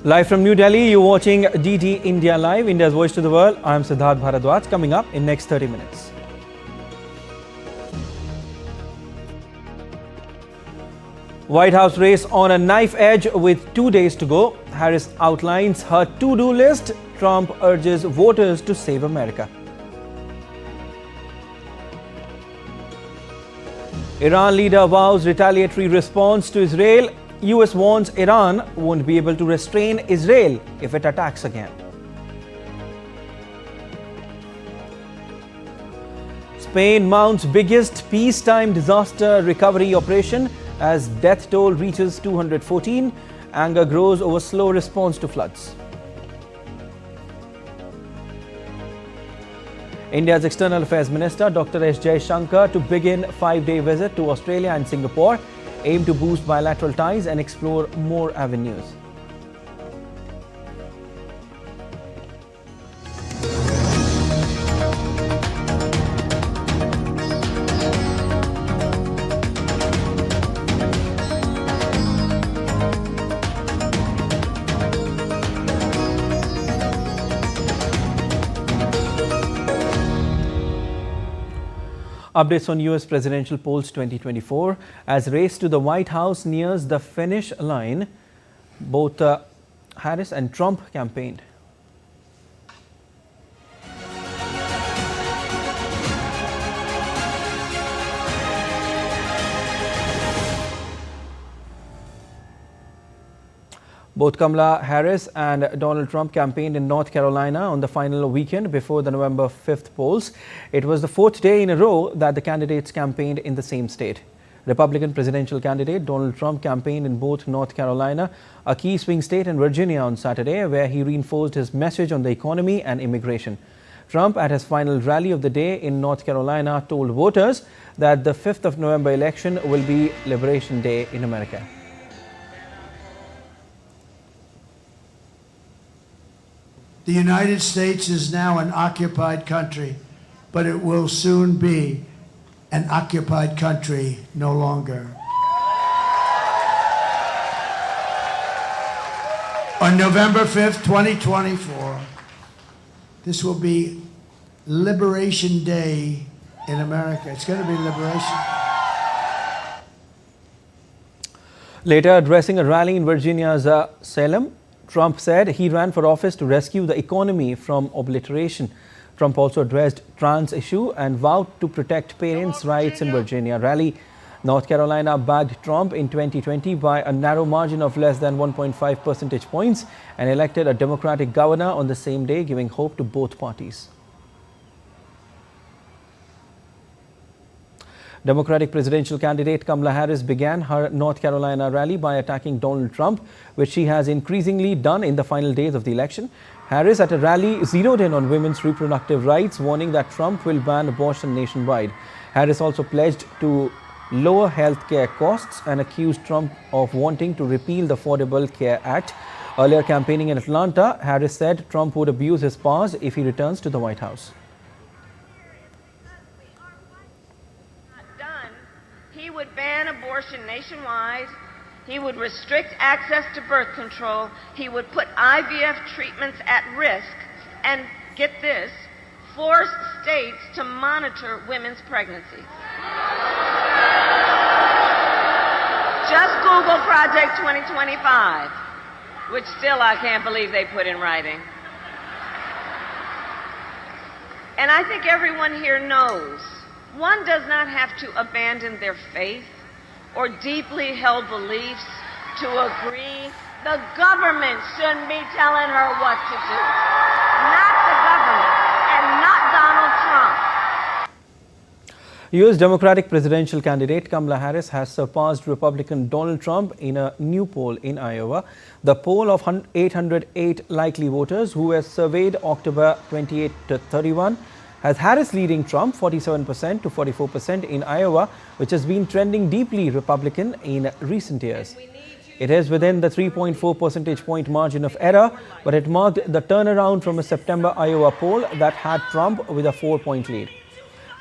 Live from New Delhi, you're watching DT India Live, India's voice to the world. I'm Siddharth Bharadwaj. Coming up in next 30 minutes. White House race on a knife edge with 2 days to go. Harris outlines her to-do list. Trump urges voters to save America. Iran leader vows retaliatory response to Israel. US warns Iran won't be able to restrain Israel if it attacks again. Spain mounts biggest peacetime disaster recovery operation as death toll reaches 214. Anger grows over slow response to floods. India's External Affairs Minister Dr. S. Jaishankar to begin 5-day visit to Australia and Singapore, aim to boost bilateral ties and explore more avenues. Updates on US presidential polls 2024 as race to the White House nears the finish line. Both Harris and Trump campaigned. Both Kamala Harris and Donald Trump campaigned in North Carolina on the final weekend before the November 5th polls. It was the 4th day in a row that the candidates campaigned in the same state. Republican presidential candidate Donald Trump campaigned in both North Carolina, a key swing state, and Virginia on Saturday, where he reinforced his message on the economy and immigration. Trump, at his final rally of the day in North Carolina, told voters that the 5th of November election will be Liberation Day in America. The United States is now an occupied country, but it will soon be an occupied country no longer. On November 5th, 2024, this will be Liberation Day in America. It's going to be liberation. Later, addressing a rally in Virginia's Salem, Trump said he ran for office to rescue the economy from obliteration. Trump also addressed trans issue and vowed to protect parents' rights in Virginia rally. North Carolina backed Trump in 2020 by a narrow margin of less than 1.5 percentage points and elected a Democratic governor on the same day, giving hope to both parties. Democratic presidential candidate Kamala Harris began her North Carolina rally by attacking Donald Trump, which she has increasingly done in the final days of the election. Harris at a rally zeroed in on women's reproductive rights, warning that Trump will ban abortion nationwide. Harris also pledged to lower health care costs and accused Trump of wanting to repeal the Affordable Care Act. Earlier campaigning in Atlanta, Harris said Trump would abuse his powers if he returns to the White House. He would ban abortion nationwide. He would restrict access to birth control. He would put IVF treatments at risk and, get this, force states to monitor women's pregnancies. Just Google Project 2025, which still I can't believe they put in writing. And I think everyone here knows one does not have to abandon their faith or deeply held beliefs to agree. The government shouldn't be telling her what to do. Not the government and not Donald Trump. U.S. Democratic presidential candidate Kamala Harris has surpassed Republican Donald Trump in a new poll in Iowa. The poll of 808 likely voters who were surveyed October 28 to 31 has Harris leading Trump 47% to 44% in Iowa, which has been trending deeply Republican in recent years. It is within the 3.4 percentage point margin of error, but it marked the turnaround from a September Iowa poll that had Trump with a 4-point lead.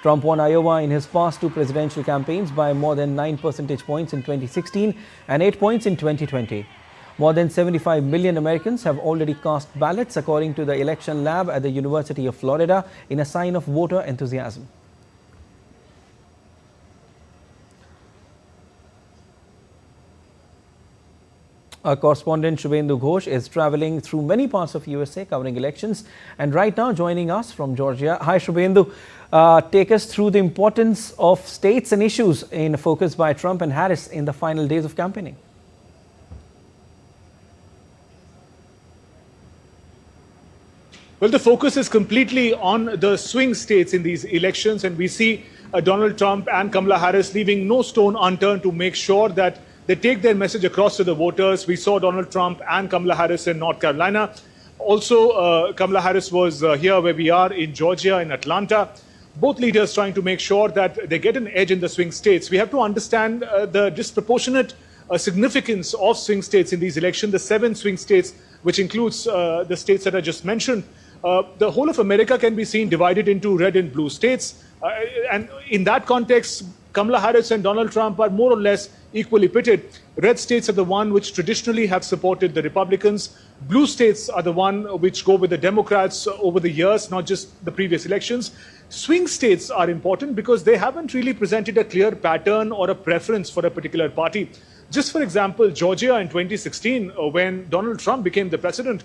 Trump won Iowa in his past two presidential campaigns by more than 9 percentage points in 2016 and 8 points in 2020. More than 75 million Americans have already cast ballots, according to the election lab at the University of Florida, in a sign of voter enthusiasm. Our correspondent Shubhendu Ghosh is traveling through many parts of USA covering elections, and right now joining us from Georgia. Hi Shubhendu, take us through the importance of states and issues in focus by Trump and Harris in the final days of campaigning. Well, the focus is completely on the swing states in these elections, and we see Donald Trump and Kamala Harris leaving no stone unturned to make sure that they take their message across to the voters. We saw Donald Trump and Kamala Harris in North Carolina. Also, Kamala Harris was here where we are in Georgia, in Atlanta. Both leaders trying to make sure that they get an edge in the swing states. We have to understand the disproportionate significance of swing states in these elections. The 7 swing states, which includes the states that I just mentioned. The whole of America can be seen divided into red and blue states. And in that context, Kamala Harris and Donald Trump are more or less equally pitted. Red states are the one which traditionally have supported the Republicans. Blue states are the one which go with the Democrats over the years, not just the previous elections. Swing states are important because they haven't really presented a clear pattern or a preference for a particular party. Just for example, Georgia in 2016, when Donald Trump became the president,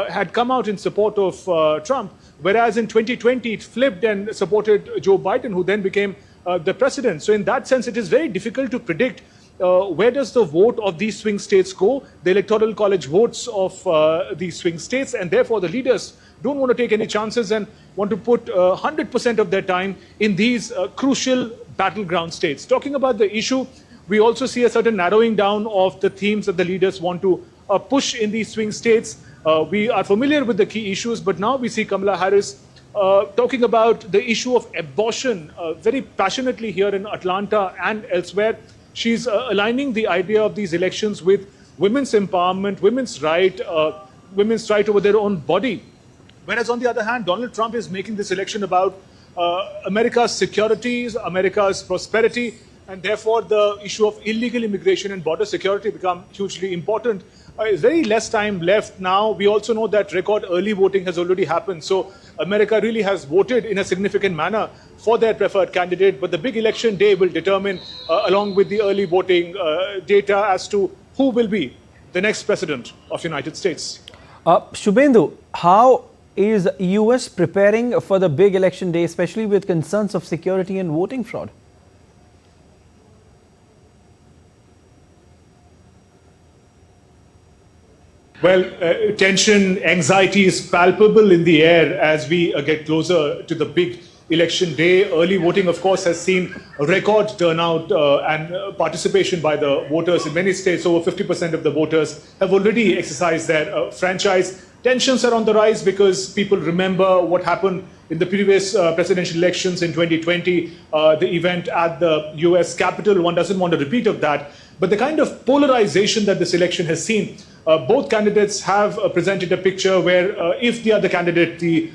had come out in support of Trump, whereas in 2020 it flipped and supported Joe Biden, who then became the president. So in that sense, it is very difficult to predict where does the vote of these swing states go, the electoral college votes of these swing states, and therefore the leaders don't want to take any chances and want to put 100% of their time in these crucial battleground states. Talking about the issue, we also see a certain narrowing down of the themes that the leaders want to push in these swing states. We are familiar with the key issues, but now we see Kamala Harris talking about the issue of abortion very passionately here in Atlanta and elsewhere. She's aligning the idea of these elections with women's empowerment, women's right over their own body. Whereas on the other hand, Donald Trump is making this election about America's security, America's prosperity, and therefore the issue of illegal immigration and border security become hugely important. Very less time left now. We also know that record early voting has already happened. So America really has voted in a significant manner for their preferred candidate. But the big election day will determine, along with the early voting data, as to who will be the next president of the United States. Shubhendu, how is US preparing for the big election day, especially with concerns of security and voting fraud? Well, tension, anxiety is palpable in the air as we get closer to the big election day. Early voting, of course, has seen a record turnout and participation by the voters in many states. Over 50% of the voters have already exercised their franchise. Tensions are on the rise because people remember what happened in the previous presidential elections in 2020, the event at the US Capitol. One doesn't want a repeat of that. But the kind of polarization that this election has seen, both candidates have presented a picture where if the other candidate, the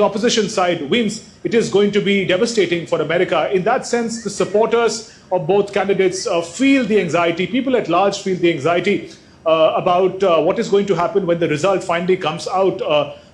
opposition side, wins, it is going to be devastating for America. In that sense, the supporters of both candidates feel the anxiety. People at large feel the anxiety about what is going to happen when the result finally comes out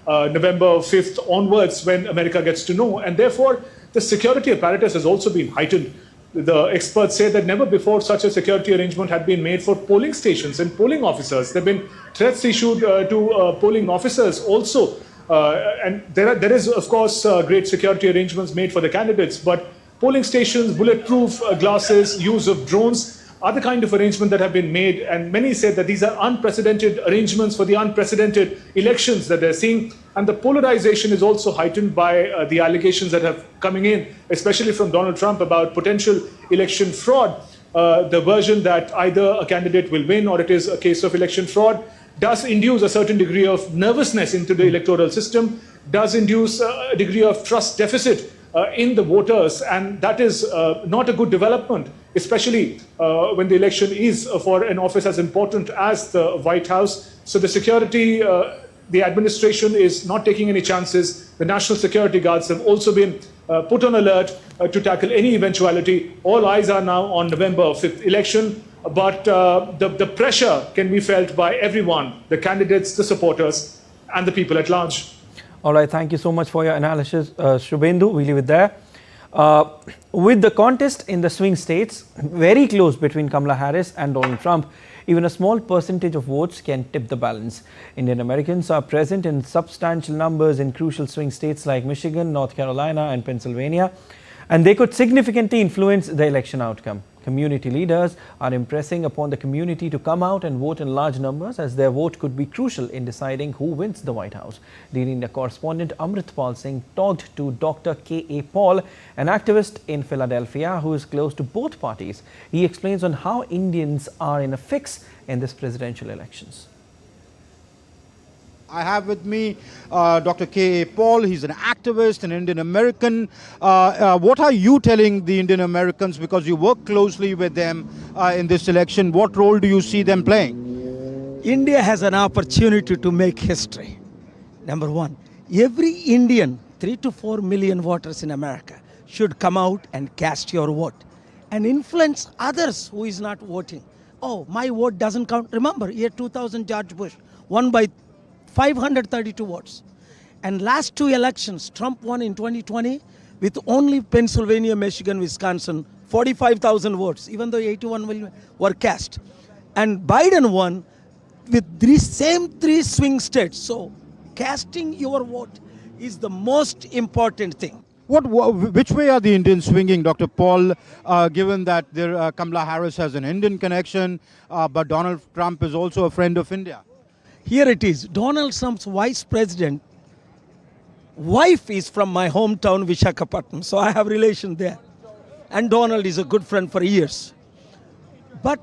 November 5th onwards, when America gets to know. And therefore, the security apparatus has also been heightened. The experts say that never before such a security arrangement had been made for polling stations and polling officers. There have been threats issued to polling officers also. And there is, of course, great security arrangements made for the candidates. But polling stations, bulletproof glasses, use of drones are the kind of arrangement that have been made. And many say that these are unprecedented arrangements for the unprecedented elections that they're seeing. And the polarization is also heightened by the allegations that have coming in, especially from Donald Trump, about potential election fraud. The version that either a candidate will win or it is a case of election fraud does induce a certain degree of nervousness into the electoral system, does induce a degree of trust deficit in the voters, and that is not a good development, especially when the election is for an office as important as the White House. So the security, the administration is not taking any chances. The national security guards have also been put on alert to tackle any eventuality. All eyes are now on November 5th election. but the pressure can be felt by everyone, the candidates, the supporters, and the people at large. All right, thank you so much for your analysis, Shubhendu. We leave it there. With the contest in the swing states very close between Kamala Harris and Donald Trump, even a small percentage of votes can tip the balance. Indian Americans are present in substantial numbers in crucial swing states like Michigan, North Carolina, and Pennsylvania, and they could significantly influence the election outcome. Community leaders are impressing upon the community to come out and vote in large numbers, as their vote could be crucial in deciding who wins the White House. DD India correspondent Amritpal Singh talked to Dr. K.A. Paul, an activist in Philadelphia who is close to both parties. He explains on how Indians are in a fix in this presidential elections. I have with me Dr. K.A. Paul. He's an activist, an Indian American. What are you telling the Indian Americans, because you work closely with them in this election? What role do you see them playing? India has an opportunity to make history. Number one, every Indian, 3 to 4 million voters in America, should come out and cast your vote and influence others who is not voting. Oh, my vote doesn't count. Remember, year 2000, George Bush won by 532 votes. And last two elections, Trump won in 2020 with only Pennsylvania, Michigan, Wisconsin, 45,000 votes, even though 81 million were cast. And Biden won with these same three swing states. So casting your vote is the most important thing. Which way are the Indians swinging, Dr. Paul, given that Kamala Harris has an Indian connection, but Donald Trump is also a friend of India? Here it is. Donald Trump's vice president wife is from my hometown, Visakhapatnam. So I have relation there. And Donald is a good friend for years. But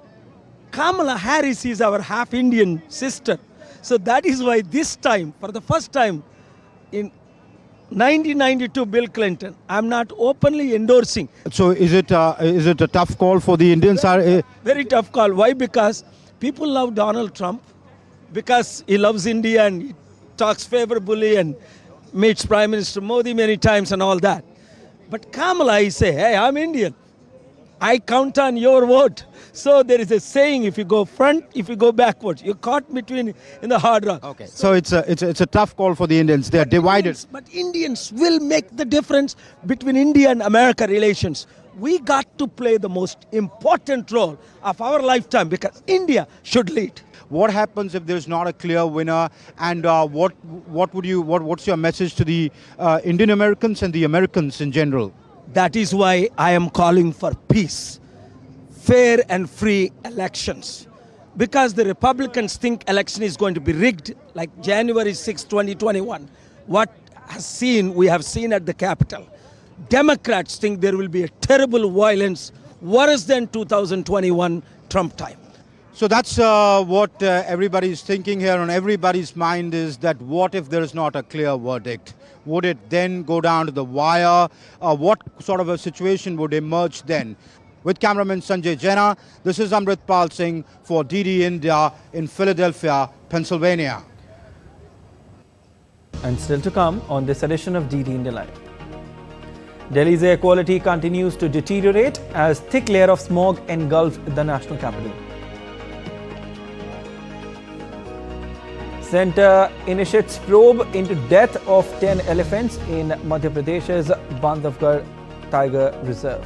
Kamala Harris is our half Indian sister. So that is why this time, for the first time in 1992, Bill Clinton, I'm not openly endorsing. So is it a tough call for the Indians? Very tough call. Why? Because people love Donald Trump, because he loves India and he talks favorably and meets Prime Minister Modi many times and all that. But Kamala, I say, hey, I'm Indian. I count on your vote. So there is a saying, if you go front, if you go backwards, you're caught between in the hard rock. Okay. So it's a tough call for the Indians. They are divided. But Indians will make the difference between India and America relations. We got to play the most important role of our lifetime, because India should lead. What happens if there's not a clear winner, and what's your message to the Indian Americans and the Americans in general? That is why I am calling for peace, fair and free elections. Because the Republicans think election is going to be rigged, like January 6, 2021. What we have seen at the Capitol. Democrats think there will be a terrible violence, worse than 2021 Trump time. So that's what everybody's thinking here, on everybody's mind is that what if there is not a clear verdict? Would it then go down to the wire? What sort of a situation would emerge then? With cameraman Sanjay Jaina, this is Amritpal Singh for DD India in Philadelphia, Pennsylvania. And still to come on this edition of DD India Live. Delhi's air quality continues to deteriorate as thick layer of smog engulfs the national capital. Centre initiates probe into death of 10 elephants in Madhya Pradesh's Bandhavgarh Tiger Reserve.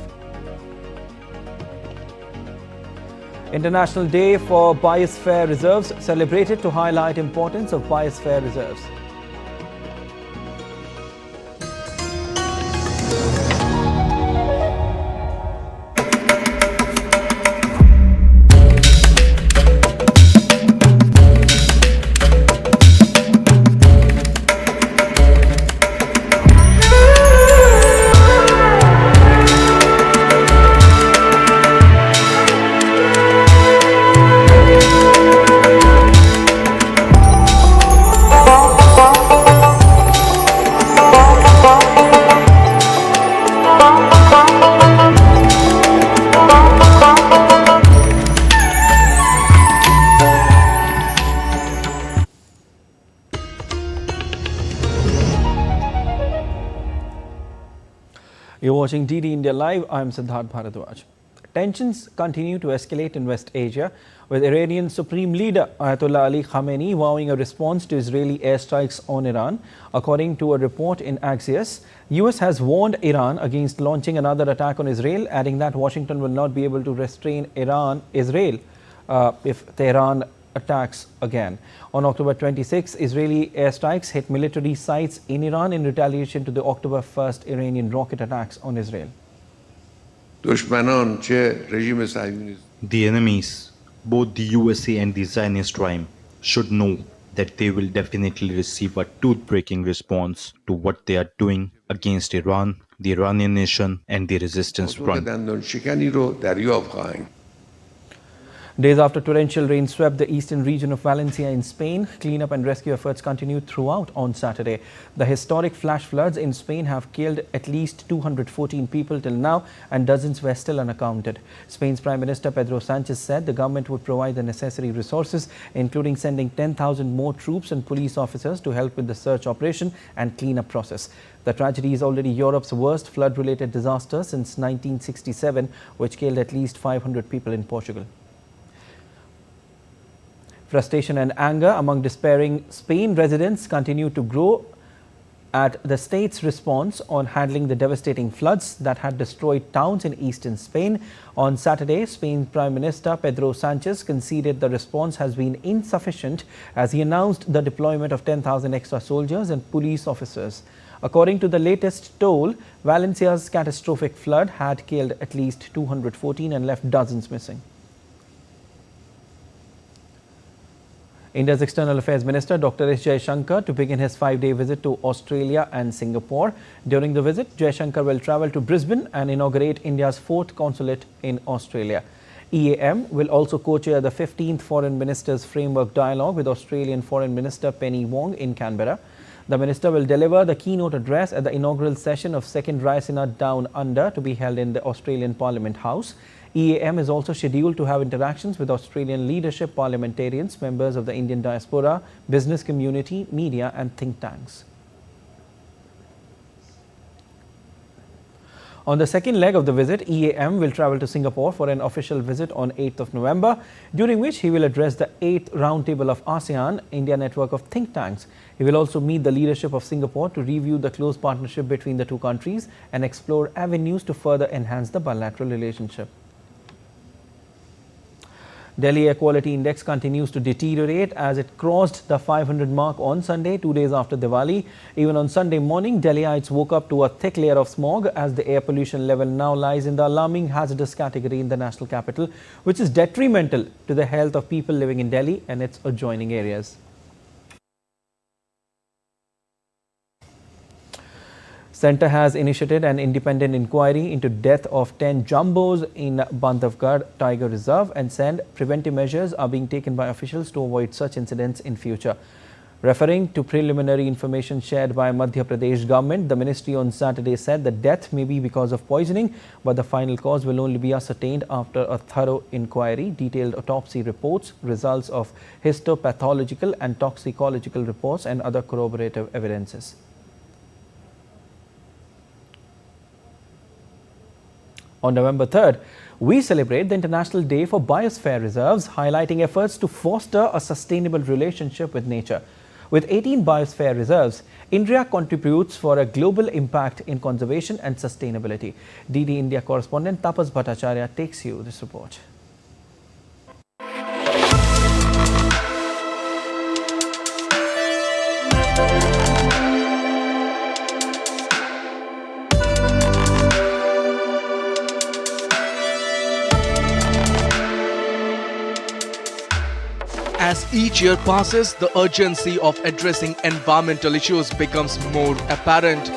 International Day for Biosphere Reserves celebrated to highlight importance of biosphere reserves. You're watching DD India Live. I'm Siddharth Bharadwaj. Tensions continue to escalate in West Asia, with Iranian Supreme Leader Ayatollah Ali Khamenei vowing a response to Israeli airstrikes on Iran. According to a report in Axios, US has warned Iran against launching another attack on Israel, adding that Washington will not be able to restrain Israel if Tehran attacks again. On October 26, Israeli airstrikes hit military sites in Iran in retaliation to the October 1st Iranian rocket attacks on Israel. The enemies, both the USA and the Zionist regime, should know that they will definitely receive a tooth-breaking response to what they are doing against Iran, the Iranian nation, and the resistance front. Days after torrential rain swept the eastern region of Valencia in Spain, cleanup and rescue efforts continued throughout on Saturday. The historic flash floods in Spain have killed at least 214 people till now, and dozens were still unaccounted. Spain's Prime Minister Pedro Sanchez said the government would provide the necessary resources, including sending 10,000 more troops and police officers to help with the search operation and cleanup process. The tragedy is already Europe's worst flood-related disaster since 1967, which killed at least 500 people in Portugal. Frustration and anger among despairing Spain residents continue to grow at the state's response on handling the devastating floods that had destroyed towns in eastern Spain. On Saturday, Spain's Prime Minister Pedro Sanchez conceded the response has been insufficient as he announced the deployment of 10,000 extra soldiers and police officers. According to the latest toll, Valencia's catastrophic flood had killed at least 214 and left dozens missing. India's External Affairs Minister Dr. S. Jaishankar to begin his 5-day visit to Australia and Singapore. During the visit, Jaishankar will travel to Brisbane and inaugurate India's 4th consulate in Australia. EAM will also co-chair the 15th Foreign Ministers Framework Dialogue with Australian Foreign Minister Penny Wong in Canberra. The minister will deliver the keynote address at the inaugural session of 2nd Raisina Down Under to be held in the Australian Parliament House. EAM is also scheduled to have interactions with Australian leadership, parliamentarians, members of the Indian diaspora, business community, media and think tanks. On the second leg of the visit, EAM will travel to Singapore for an official visit on 8th of November, during which he will address the 8th Roundtable of ASEAN, India network of think tanks. He will also meet the leadership of Singapore to review the close partnership between the two countries and explore avenues to further enhance the bilateral relationship. Delhi Air Quality Index continues to deteriorate as it crossed the 500 mark on Sunday, 2 days after Diwali. Even on Sunday morning, Delhiites woke up to a thick layer of smog as the air pollution level now lies in the alarming hazardous category in the national capital, which is detrimental to the health of people living in Delhi and its adjoining areas. Centre has initiated an independent inquiry into death of 10 jumbos in Bandhavgarh Tiger Reserve and said preventive measures are being taken by officials to avoid such incidents in future. Referring to preliminary information shared by Madhya Pradesh government, the ministry on Saturday said the death may be because of poisoning, but the final cause will only be ascertained after a thorough inquiry, detailed autopsy reports, results of histopathological and toxicological reports and other corroborative evidences. On November 3rd, we celebrate the International Day for Biosphere Reserves, highlighting efforts to foster a sustainable relationship with nature. With 18 biosphere reserves, India contributes for a global impact in conservation and sustainability. DD India correspondent Tapas Bhattacharya takes you this report. As each year passes, the urgency of addressing environmental issues becomes more apparent.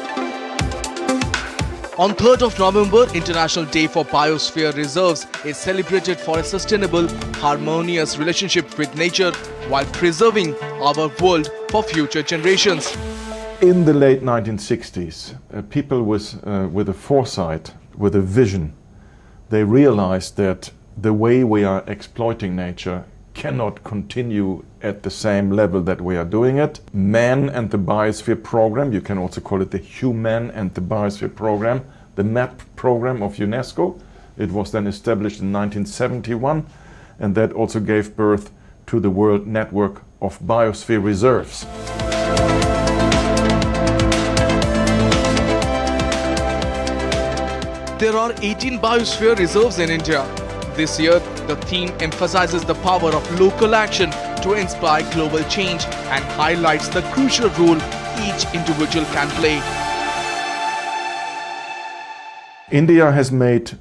On 3rd of November, International Day for Biosphere Reserves is celebrated for a sustainable, harmonious relationship with nature while preserving our world for future generations. In the late 1960s, people with a foresight, with a vision, they realized that the way we are exploiting nature cannot continue at the same level that we are doing it. Man and the Biosphere Program, you can also call it the Human and the Biosphere Program, the MAP program of UNESCO, It was then established in 1971, and that also gave birth to the World Network of Biosphere Reserves. There are 18 biosphere reserves in India. This year, the theme emphasizes the power of local action to inspire global change and highlights the crucial role each individual can play. India has made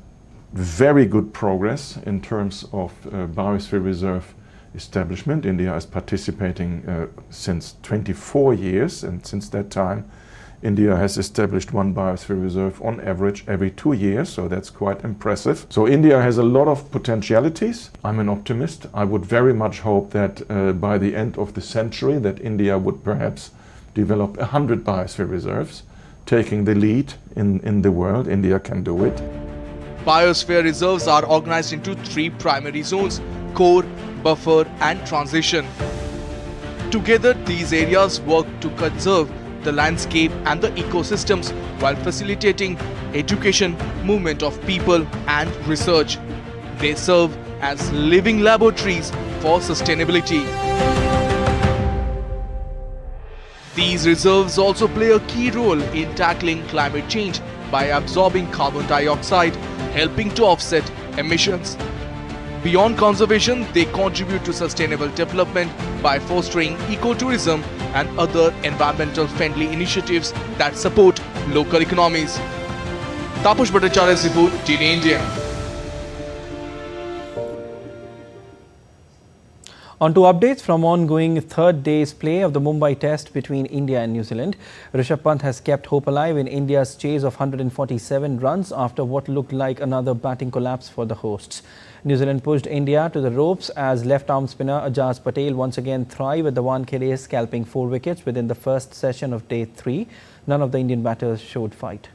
very good progress in terms of biosphere reserve establishment. India is participating since 24 years, and since that time India has established one biosphere reserve on average every 2 years, so that's quite impressive. So India has a lot of potentialities. I'm an optimist. I would very much hope that by the end of the century that India would perhaps develop 100 biosphere reserves, taking the lead in the world. India can do it. Biosphere reserves are organized into 3 primary zones: core, buffer and transition. Together, these areas work to conserve the landscape and the ecosystems while facilitating education, movement of people and research. They serve as living laboratories for sustainability. These reserves also play a key role in tackling climate change by absorbing carbon dioxide, helping to offset emissions. Beyond conservation, they contribute to sustainable development by fostering ecotourism and other environmental-friendly initiatives that support local economies. Tapush Bhattacharya's report, DD India. On to updates from ongoing third day's play of the Mumbai Test between India and New Zealand. Rishabh Pant has kept hope alive in India's chase of 147 runs after what looked like another batting collapse for the hosts. New Zealand pushed India to the ropes as left-arm spinner Ajaz Patel once again thrived with the Wankhede scalping 4 wickets within the first session of day 3. None of the Indian batters showed fight.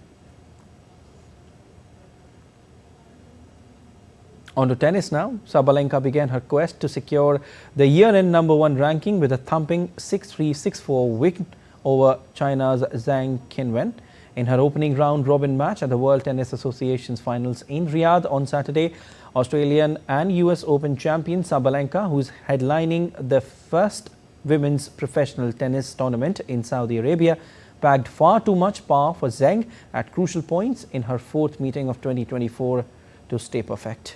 On to tennis now. Sabalenka began her quest to secure the year-end #1 ranking with a thumping 6-3, 6-4 win over China's Zhang Qinwen in her opening round-robin match at the World Tennis Association's finals in Riyadh on Saturday. Australian and US Open champion Sabalenka, who is headlining the first women's professional tennis tournament in Saudi Arabia, packed far too much power for Zhang at crucial points in her 4th meeting of 2024 to stay perfect.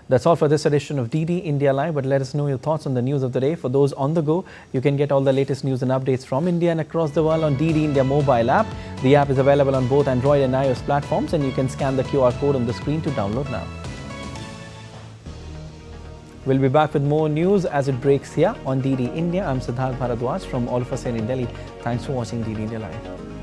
That's all for this edition of DD India Live, but let us know your thoughts on the news of the day. For those on the go, you can get all the latest news and updates from India and across the world on DD India mobile app. The app is available on both Android and iOS platforms, and you can scan the QR code on the screen to download now. We'll be back with more news as it breaks here on DD India. I'm Siddharth Bharadwaj from all of us here in Delhi. Thanks for watching DD India Live.